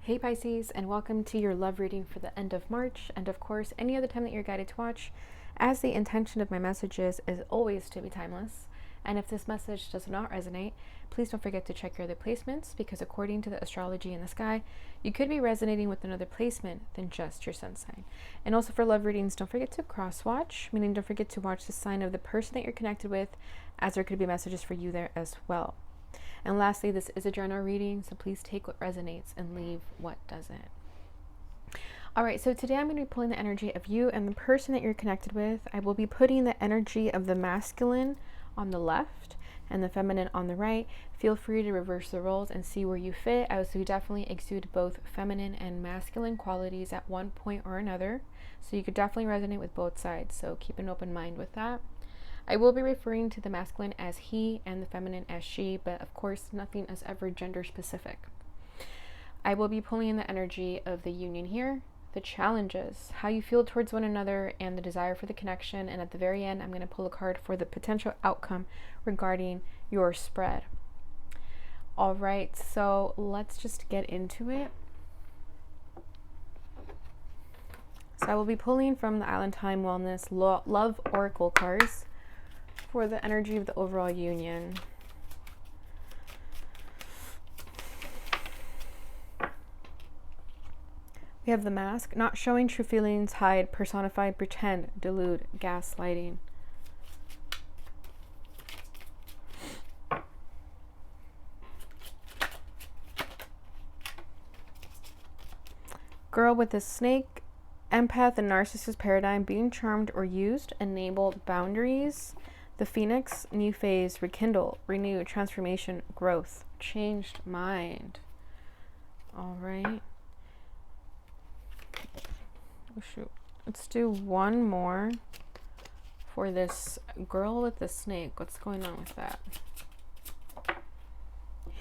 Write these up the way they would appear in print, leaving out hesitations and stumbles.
Hey Pisces, and welcome to your love reading for the end of March, and of course, any other time that you're guided to watch, as the intention of my messages is always to be timeless. And if this message does not resonate, please don't forget to check your other placements, because according to the astrology in the sky, you could be resonating with another placement than just your sun sign. And also for love readings, don't forget to cross watch, meaning don't forget to watch the sign of the person that you're connected with, as there could be messages for you there as well. And lastly, this is a general reading, so please take what resonates and leave what doesn't. All right, so today I'm going to be pulling the energy of you and the person that you're connected with. I will be putting the energy of the masculine on the left and the feminine on the right. Feel free to reverse the roles and see where you fit. I also definitely exude both feminine and masculine qualities at one point or another, so you could definitely resonate with both sides, so keep an open mind with that. I will be referring to the masculine as he and the feminine as she, but of course nothing is ever gender specific. I will be pulling in the energy of the union here, the challenges, how you feel towards one another, and the desire for the connection. And at the very end, I'm going to pull a card for the potential outcome regarding your spread. All right, so let's just get into it. So I will be pulling from the Island Time Wellness Love Oracle cards for the energy of the overall union. We have the Mask, not showing true feelings, hide, personify, pretend, delude, gaslighting. Girl with the Snake, empath and narcissist paradigm, being charmed or used, enabled, boundaries. The Phoenix, new phase, rekindle, renew, transformation, growth, changed mind. All right. Oh shoot. Let's do one more for this girl with the snake. What's going on with that?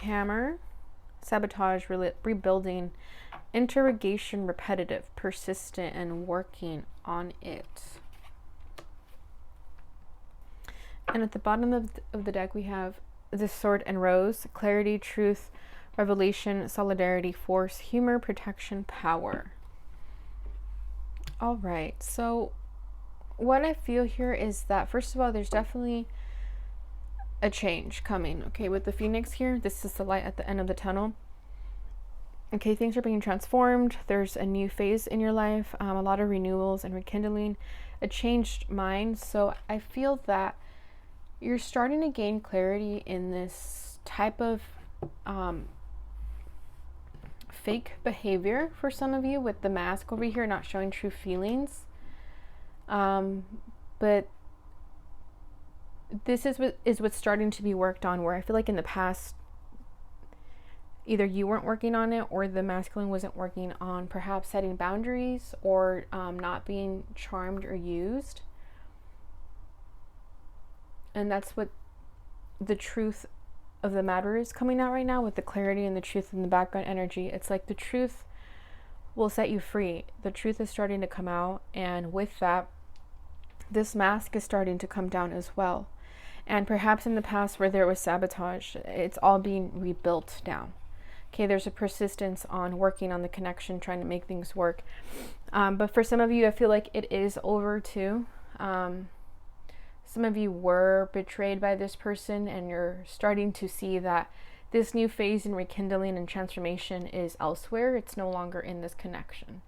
Hammer, sabotage, rebuilding, interrogation, repetitive, persistent, and working on it. And at the bottom of the deck, we have the Sword and Rose, clarity, truth, revelation, solidarity, force, humor, protection, power. All right, so what I feel here is that, first of all, there's definitely a change coming. Okay, with the Phoenix here, this is the light at the end of the tunnel. Okay, things are being transformed. There's a new phase in your life, a lot of renewals and rekindling, a changed mind. So I feel that you're starting to gain clarity in this type of fake behavior for some of you, with the mask over here not showing true feelings. But this is what's starting to be worked on, where I feel like in the past, either you weren't working on it or the masculine wasn't working on perhaps setting boundaries or not being charmed or used. And that's what the truth of the matter is coming out right now, with the clarity and the truth in the background energy. It's like the truth will set you free. The truth is starting to come out, and with that, this mask is starting to come down as well. And perhaps in the past where there was sabotage, it's all being rebuilt now. Okay, there's a persistence on working on the connection, trying to make things work. But for some of you, I feel like it is over too. Some of you were betrayed by this person, and you're starting to see that this new phase in rekindling and transformation is elsewhere. It's no longer in this connection.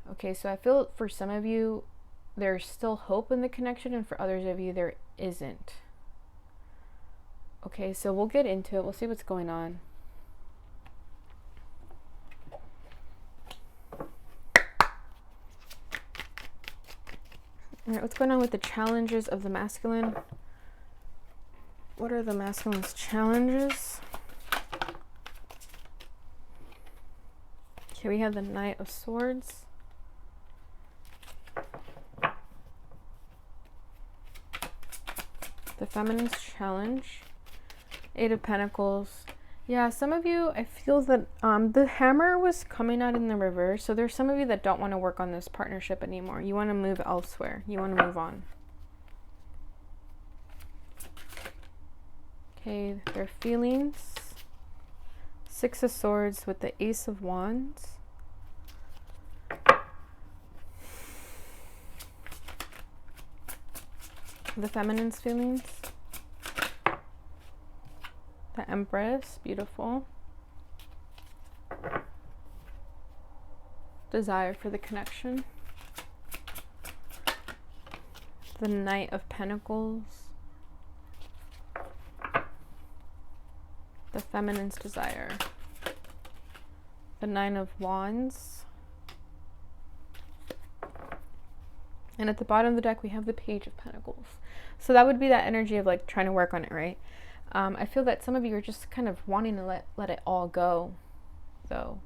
Okay, so I feel for some of you, there's still hope in the connection, and for others of you, there isn't. Okay, so we'll get into it. We'll see what's going on. All right, what's going on with the challenges of the masculine? What are the masculine's challenges? Okay, we have the Knight of Swords. The feminine's challenge. Eight of Pentacles. Yeah, some of you, I feel that the hammer was coming out in the reverse. So there's some of you that don't want to work on this partnership anymore. You want to move elsewhere. You want to move on. Okay, their feelings. Six of Swords with the Ace of Wands. The feminine's feelings. The Empress, beautiful. Desire for the connection. The Knight of Pentacles. The feminine's desire. The Nine of Wands. And at the bottom of the deck, we have the Page of Pentacles. So that would be that energy of like trying to work on it, right? I feel that some of you are just kind of wanting to let it all go, though.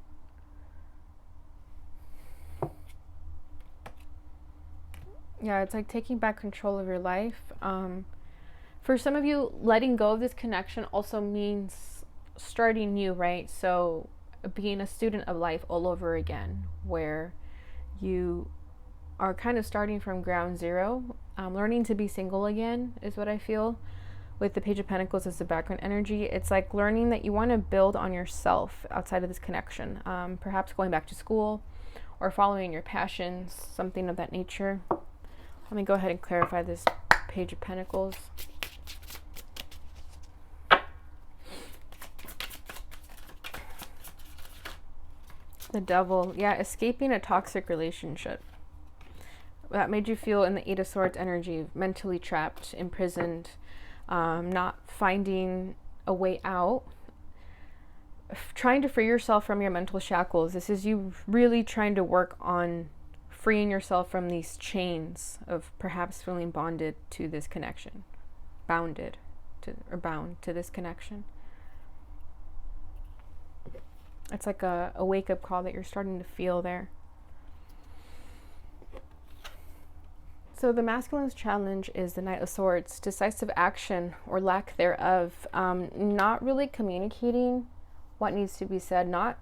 Yeah, it's like taking back control of your life. For some of you, letting go of this connection also means starting new, right? So being a student of life all over again, where you are kind of starting from ground zero. Learning to be single again is what I feel with the Page of Pentacles as the background energy. It's like learning that you want to build on yourself outside of this connection. Perhaps going back to school or following your passions, something of that nature. Let me go ahead and clarify this Page of Pentacles. The Devil. Yeah, escaping a toxic relationship. That made you feel in the Eight of Swords energy, mentally trapped, imprisoned, not finding a way out, trying to free yourself from your mental shackles. This is you really trying to work on freeing yourself from these chains of perhaps feeling bonded to this connection, bound to this connection. It's like a wake-up call that you're starting to feel there. So the masculine's challenge is the Knight of Swords, decisive action or lack thereof, not really communicating what needs to be said, not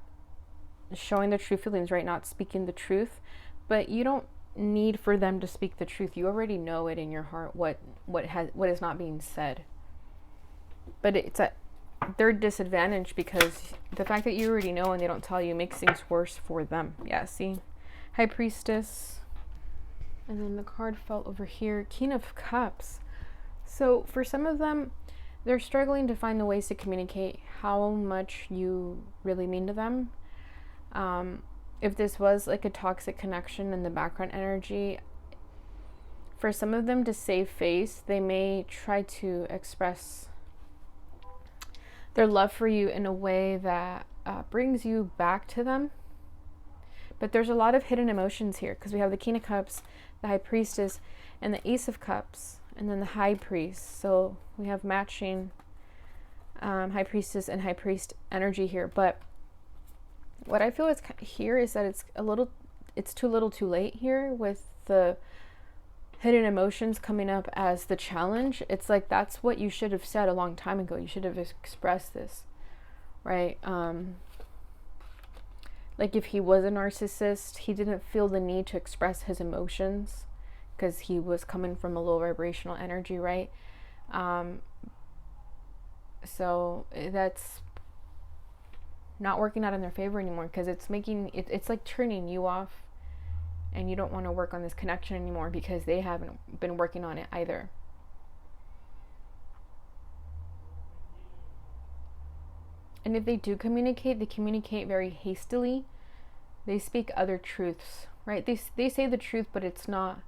showing the true feelings, right? Not speaking the truth, but you don't need for them to speak the truth. You already know it in your heart what is not being said. But it's at their disadvantage because the fact that you already know and they don't tell you makes things worse for them. Yeah, see? High Priestess. And then the card fell over here, King of Cups. So for some of them, they're struggling to find the ways to communicate how much you really mean to them. If this was like a toxic connection in the background energy, for some of them to save face, they may try to express their love for you in a way that brings you back to them. But there's a lot of hidden emotions here because we have the King of Cups, the High Priestess, and the Ace of Cups, and then the High Priest. So we have matching High Priestess and High Priest energy here. But what I feel is here is that it's too little too late here with the hidden emotions coming up as the challenge. It's like that's what you should have said a long time ago. You should have expressed this, right? Like if he was a narcissist, he didn't feel the need to express his emotions because he was coming from a low vibrational energy, right? So that's not working out in their favor anymore because it's making it's like turning you off, and you don't want to work on this connection anymore because they haven't been working on it either. And if they do communicate, they communicate very hastily. They speak other truths, right? They say the truth, but it's not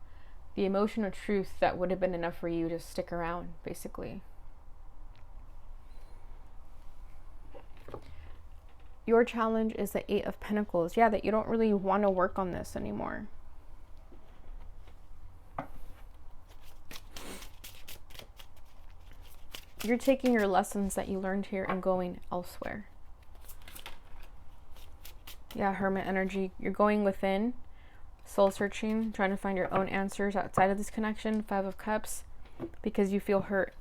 the emotional truth that would have been enough for you to stick around, basically. Your challenge is the Eight of Pentacles. Yeah, that you don't really want to work on this anymore. You're taking your lessons that you learned here and going elsewhere. Yeah, Hermit energy. You're going within, soul searching, trying to find your own answers outside of this connection. Five of Cups, because you feel hurt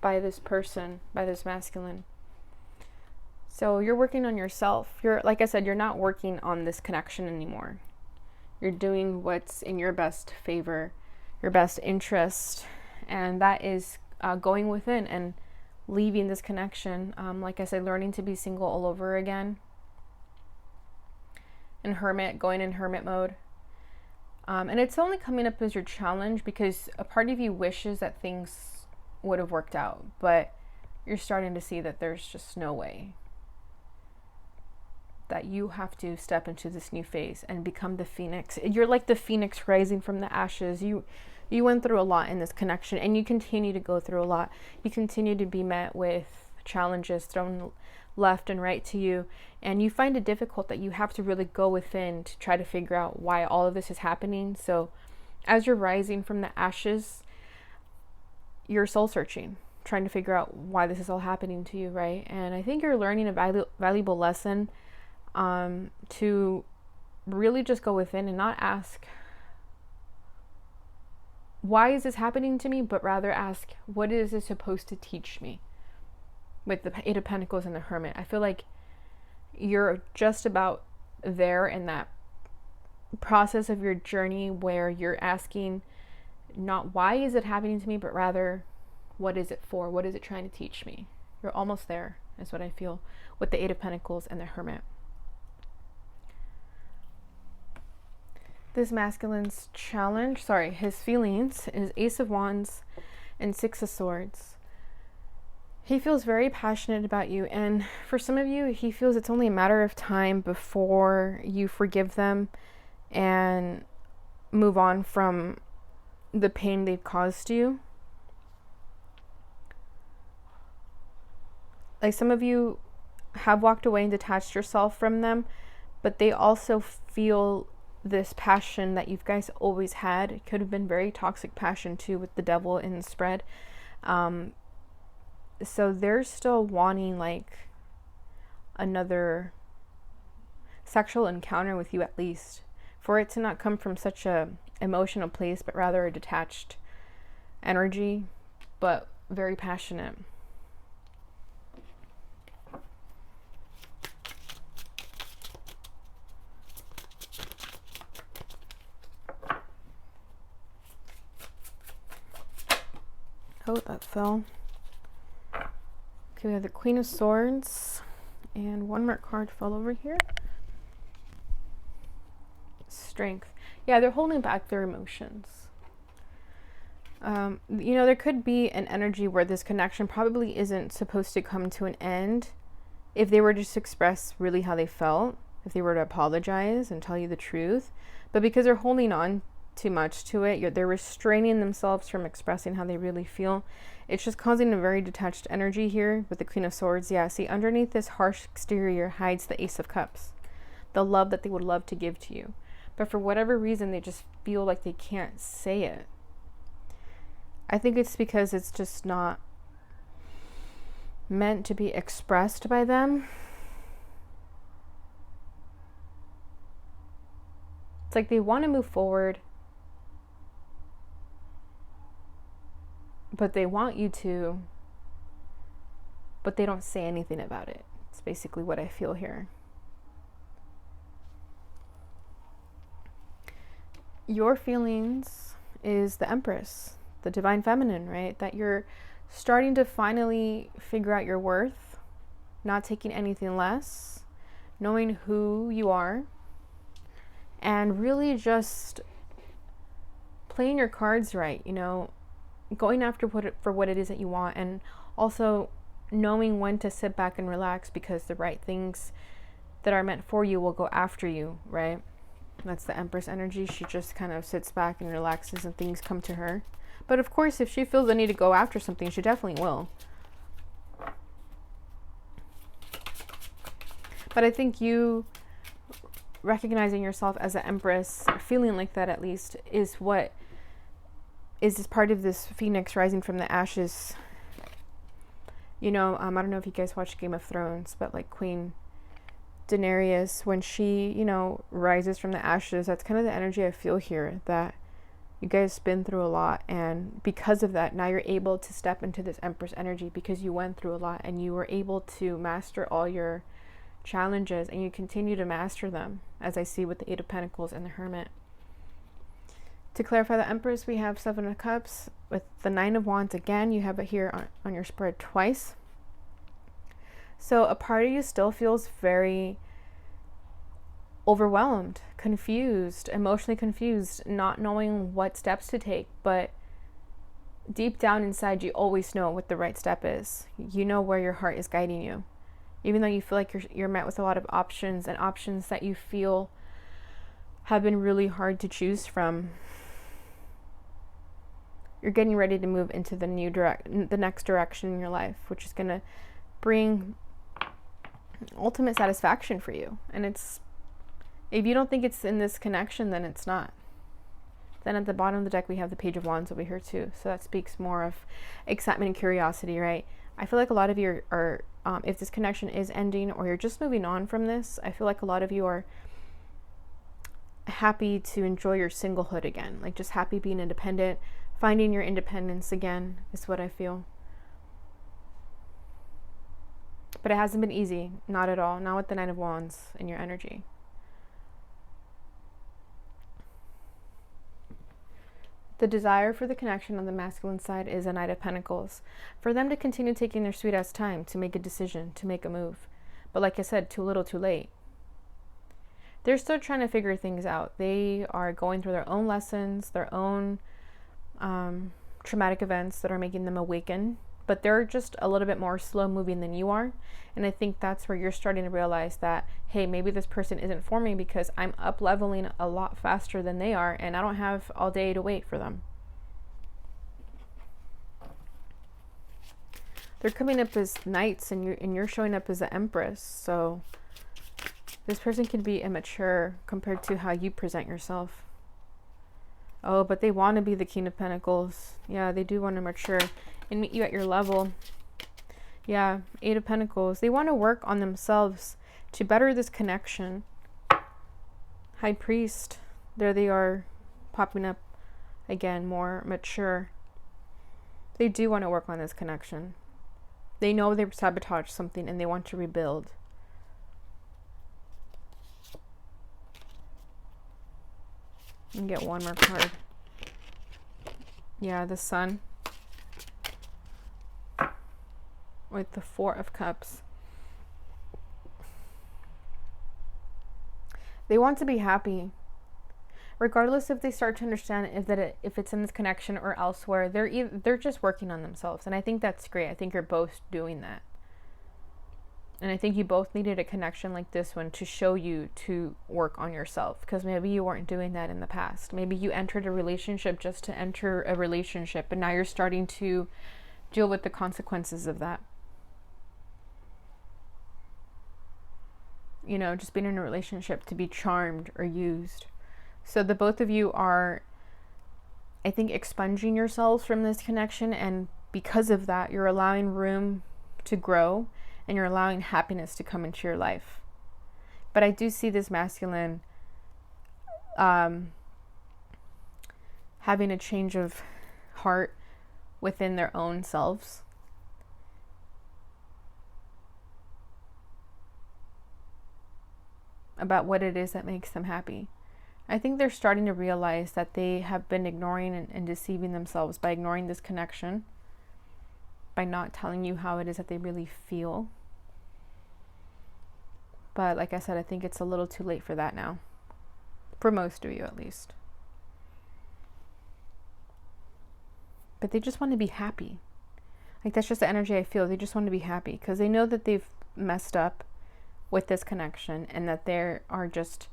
by this person, by this masculine. So you're working on yourself. You're, like I said, you're not working on this connection anymore. You're doing what's in your best favor, your best interest, and that is going within and leaving this connection. Like I said, learning to be single all over again. And going in hermit mode. And it's only coming up as your challenge because a part of you wishes that things would have worked out, but you're starting to see that there's just no way, that you have to step into this new phase and become the phoenix. You're like the phoenix rising from the ashes. You went through a lot in this connection, and you continue to go through a lot. You continue to be met with challenges thrown left and right to you, and you find it difficult that you have to really go within to try to figure out why all of this is happening. So as you're rising from the ashes, you're soul searching, trying to figure out why this is all happening to you, right? And I think you're learning a valuable lesson, to really just go within and not ask, why is this happening to me? But rather ask, what is this supposed to teach me? With the Eight of Pentacles and the Hermit, I feel like you're just about there in that process of your journey where you're asking not why is it happening to me, but rather what is it for? What is it trying to teach me? You're almost there, is what I feel with the Eight of Pentacles and the Hermit. This masculine's challenge, his feelings is Ace of Wands and Six of Swords. He feels very passionate about you, and for some of you, he feels it's only a matter of time before you forgive them and move on from the pain they've caused you. Like, some of you have walked away and detached yourself from them, but they also feel this passion that you guys always had. It could have been very toxic passion too, with the devil in the spread. So they're still wanting like another sexual encounter with you, at least, for it to not come from such a emotional place, but rather a detached energy, but very passionate. Oh, that fell. Okay, we have the Queen of Swords, and one more card fell over here. Strength. Yeah, they're holding back their emotions. There could be an energy where this connection probably isn't supposed to come to an end if they were to just express really how they felt, if they were to apologize and tell you the truth. But because they're holding on too much to it, they're restraining themselves from expressing how they really feel. It's just causing a very detached energy here with the Queen of Swords. Yeah, see, underneath this harsh exterior hides the Ace of Cups, the love that they would love to give to you. But for whatever reason, they just feel like they can't say it. I think it's because it's just not meant to be expressed by them. It's like they want to move forward, but they want you to, but they don't say anything about it. It's basically what I feel here. Your feelings is the Empress, the Divine Feminine, right? That you're starting to finally figure out your worth, not taking anything less, knowing who you are, and really just playing your cards right, going after for what it is that you want, and also knowing when to sit back and relax, because the right things that are meant for you will go after you, right? That's the Empress energy. She just kind of sits back and relaxes and things come to her. But of course, if she feels the need to go after something, she definitely will. But I think you recognizing yourself as an Empress, feeling like that at least, is what is this part of this phoenix rising from the ashes. I don't know if you guys watch Game of Thrones, but like Queen Daenerys, when she, rises from the ashes, that's kind of the energy I feel here, that you guys been through a lot, and because of that, now you're able to step into this Empress energy because you went through a lot and you were able to master all your challenges, and you continue to master them, as I see with the Eight of Pentacles and the Hermit. To clarify the Empress, we have Seven of Cups with the Nine of Wands. Again, you have it here on your spread twice. So a part of you still feels very overwhelmed, confused, emotionally confused, not knowing what steps to take. But deep down inside, you always know what the right step is. You know where your heart is guiding you. Even though you feel like you're met with a lot of options, and options that you feel have been really hard to choose from, you're getting ready to move into the next direction in your life, which is going to bring ultimate satisfaction for you. And it's, if you don't think it's in this connection, then it's not. Then at the bottom of the deck, we have the Page of Wands over here too. So that speaks more of excitement and curiosity, right? I feel like a lot of you are if this connection is ending, or you're just moving on from this, I feel like a lot of you are happy to enjoy your singlehood again. Like just happy being independent, finding your independence again is what I feel. But it hasn't been easy, not at all. Not with the Nine of Wands in your energy. The desire for the connection on the masculine side is a Knight of Pentacles. For them to continue taking their sweet ass time to make a decision, to make a move. But like I said, too little, too late. They're still trying to figure things out. They are going through their own lessons, their own traumatic events that are making them awaken. But they're just a little bit more slow moving than you are. And I think that's where you're starting to realize that, hey, maybe this person isn't for me because I'm up leveling a lot faster than they are, and I don't have all day to wait for them. They're coming up as knights, and you're showing up as the Empress. So this person can be immature compared to how you present yourself. Oh, but they want to be the King of Pentacles. Yeah, they do want to mature and meet you at your level. Yeah, Eight of Pentacles. They want to work on themselves to better this connection. High Priest. There they are, popping up again, more mature. They do want to work on this connection. They know they've sabotaged something and they want to rebuild. And get one more card. Yeah, the Sun. With the Four of Cups. They want to be happy. Regardless if they start to understand if it's in this connection or elsewhere, they're just working on themselves. And I think that's great. I think you're both doing that. And I think you both needed a connection like this one to show you to work on yourself. Because maybe you weren't doing that in the past. Maybe you entered a relationship just to enter a relationship. And now you're starting to deal with the consequences of that. You know, just being in a relationship to be charmed or used. So the both of you are, I think, expunging yourselves from this connection. And because of that, you're allowing room to grow. And you're allowing happiness to come into your life. But I do see this masculine having a change of heart within their own selves. About what it is that makes them happy. I think they're starting to realize that they have been ignoring and deceiving themselves by ignoring this connection. By not telling you how it is that they really feel. But like I said, I think it's a little too late for that now. For most of you, at least. But they just want to be happy. Like, that's just the energy I feel. They just want to be happy. Because they know that they've messed up with this connection. And that they are just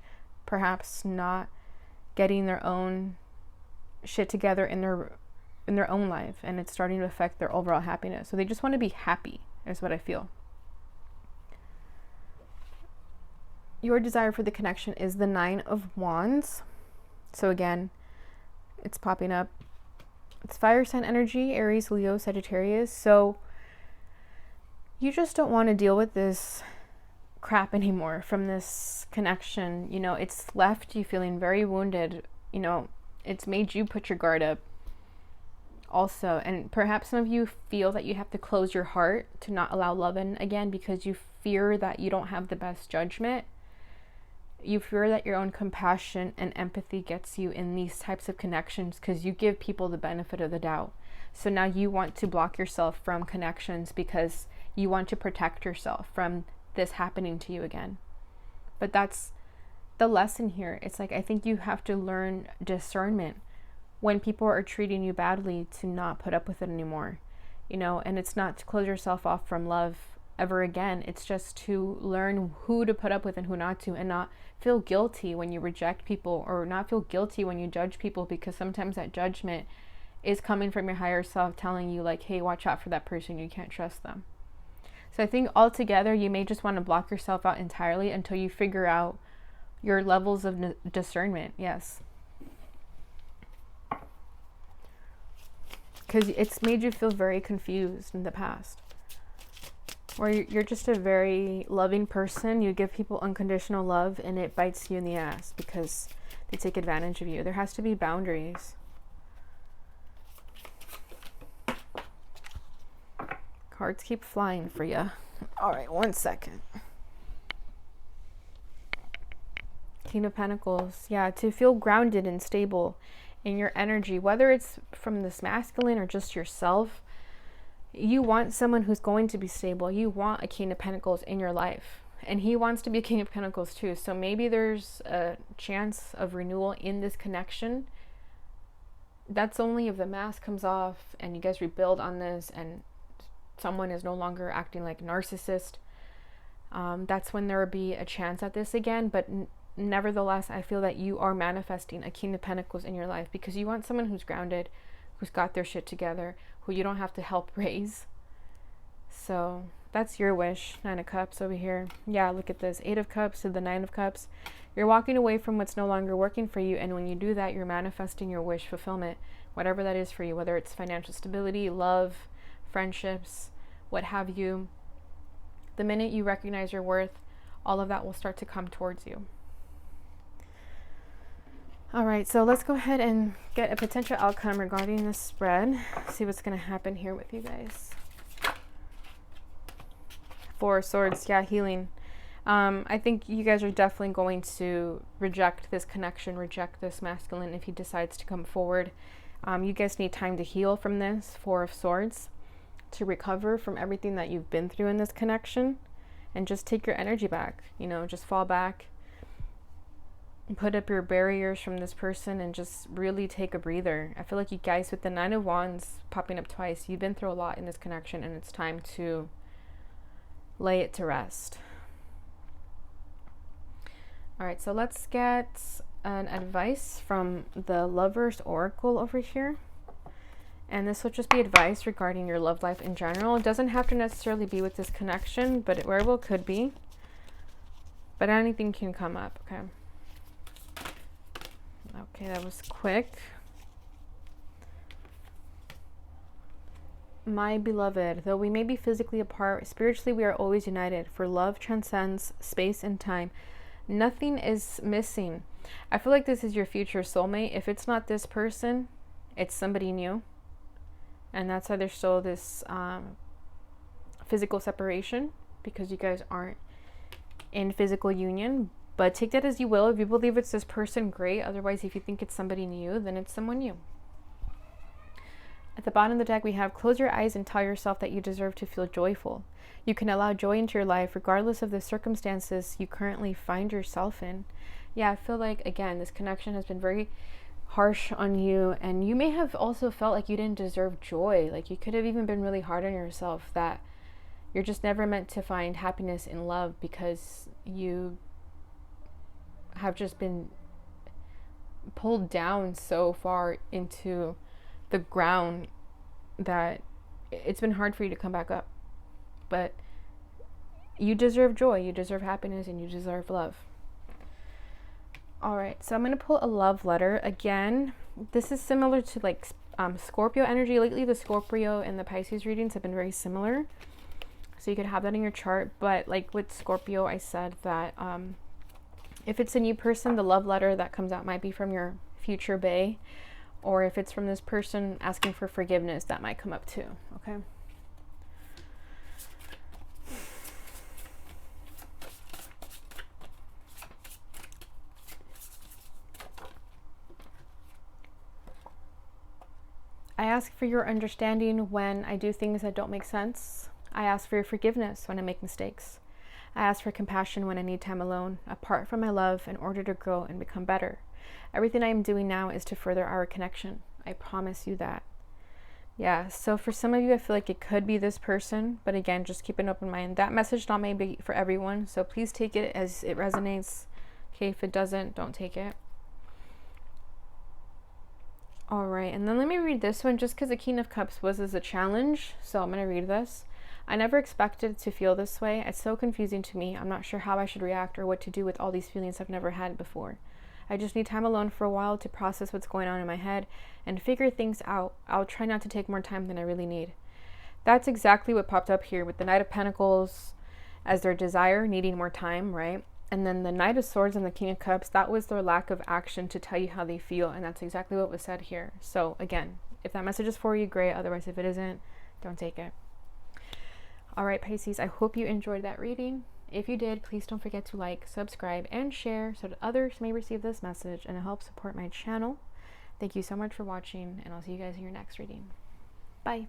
perhaps not getting their own shit together in their own life. And it's starting to affect their overall happiness. So they just want to be happy, is what I feel. Your desire for the connection is the Nine of Wands. So again, it's popping up. It's fire sign energy, Aries, Leo, Sagittarius. So you just don't want to deal with this crap anymore from this connection. You know, it's left you feeling very wounded. You know, it's made you put your guard up also. And perhaps some of you feel that you have to close your heart to not allow love in again because you fear that you don't have the best judgment. You fear that your own compassion and empathy gets you in these types of connections because you give people the benefit of the doubt. So now you want to block yourself from connections because you want to protect yourself from this happening to you again. But that's the lesson here. It's like, I think you have to learn discernment when people are treating you badly, to not put up with it anymore, you know, and it's not to close yourself off from love ever again. It's just to learn who to put up with and who not to, and not feel guilty when you reject people, or not feel guilty when you judge people, because sometimes that judgment is coming from your higher self telling you like, hey, watch out for that person, you can't trust them. So I think altogether you may just want to block yourself out entirely until you figure out your levels of discernment. Yes. Because it's made you feel very confused in the past. Or you're just a very loving person. You give people unconditional love and it bites you in the ass because they take advantage of you. There has to be boundaries. Cards keep flying for you. All right, 1 second. King of Pentacles. Yeah, to feel grounded and stable in your energy, whether it's from this masculine or just yourself, you want someone who's going to be stable. You want a King of Pentacles in your life, and he wants to be a King of Pentacles too. So maybe there's a chance of renewal in this connection. That's only if the mask comes off and you guys rebuild on this and someone is no longer acting like a narcissist. That's when there will be a chance at this again. But nevertheless, I feel that you are manifesting a King of Pentacles in your life because you want someone who's grounded, who's got their shit together, who you don't have to help raise. So that's your wish. 9 of Cups over here. Yeah, look at this. 8 of Cups to the 9 of Cups. You're walking away from what's no longer working for you. And when you do that, you're manifesting your wish fulfillment, whatever that is for you, whether it's financial stability, love, friendships, what have you. The minute you recognize your worth, all of that will start to come towards you. All right, so let's go ahead and get a potential outcome regarding this spread. See what's going to happen here with you guys. 4 of Swords, yeah, healing. I think you guys are definitely going to reject this connection, reject this masculine if he decides to come forward. You guys need time to heal from this 4 of Swords, to recover from everything that you've been through in this connection, and just take your energy back, you know, just fall back. Put up your barriers from this person and just really take a breather. I feel like you guys, with the 9 of Wands popping up twice, you've been through a lot in this connection, and it's time to lay it to rest. All right, so let's get an advice from the Lover's Oracle over here. And this will just be advice regarding your love life in general. It doesn't have to necessarily be with this connection, but it very well could be. But anything can come up, okay? Okay, that was quick. My beloved, though we may be physically apart, spiritually we are always united, for love transcends space and time. Nothing is missing. I feel like this is your future soulmate. If it's not this person, it's somebody new. And that's why there's still this physical separation, because you guys aren't in physical union. But take that as you will. If you believe it's this person, great. Otherwise, if you think it's somebody new, then it's someone new. At the bottom of the deck, we have close your eyes and tell yourself that you deserve to feel joyful. You can allow joy into your life regardless of the circumstances you currently find yourself in. Yeah, I feel like, again, this connection has been very harsh on you, and you may have also felt like you didn't deserve joy. Like you could have even been really hard on yourself, that you're just never meant to find happiness in love because you have just been pulled down so far into the ground that it's been hard for you to come back up. But you deserve joy, you deserve happiness, and you deserve love. All right, so I'm going to pull a love letter. Again, this is similar to like Scorpio energy. Lately, the Scorpio and the Pisces readings have been very similar. So you could have that in your chart. But like with Scorpio, I said that if it's a new person, the love letter that comes out might be from your future bae. Or if it's from this person asking for forgiveness, that might come up too, okay? I ask for your understanding when I do things that don't make sense. I ask for your forgiveness when I make mistakes. I ask for compassion when I need time alone, apart from my love, in order to grow and become better. Everything I am doing now is to further our connection. I promise you that. Yeah, so for some of you, I feel like it could be this person, but again, just keep an open mind. That message not may be for everyone, so please take it as it resonates. Okay, if it doesn't, don't take it. All right, and then let me read this one just because the King of Cups was as a challenge, so I'm going to read this. I never expected to feel this way. It's so confusing to me. I'm not sure how I should react or what to do with all these feelings I've never had before. I just need time alone for a while to process what's going on in my head and figure things out. I'll try not to take more time than I really need. That's exactly what popped up here with the Knight of Pentacles as their desire, needing more time, right? And then the Knight of Swords and the King of Cups, that was their lack of action to tell you how they feel. And that's exactly what was said here. So again, if that message is for you, great. Otherwise, if it isn't, don't take it. All right, Pisces, I hope you enjoyed that reading. If you did, please don't forget to like, subscribe, and share so that others may receive this message and help support my channel. Thank you so much for watching, and I'll see you guys in your next reading. Bye.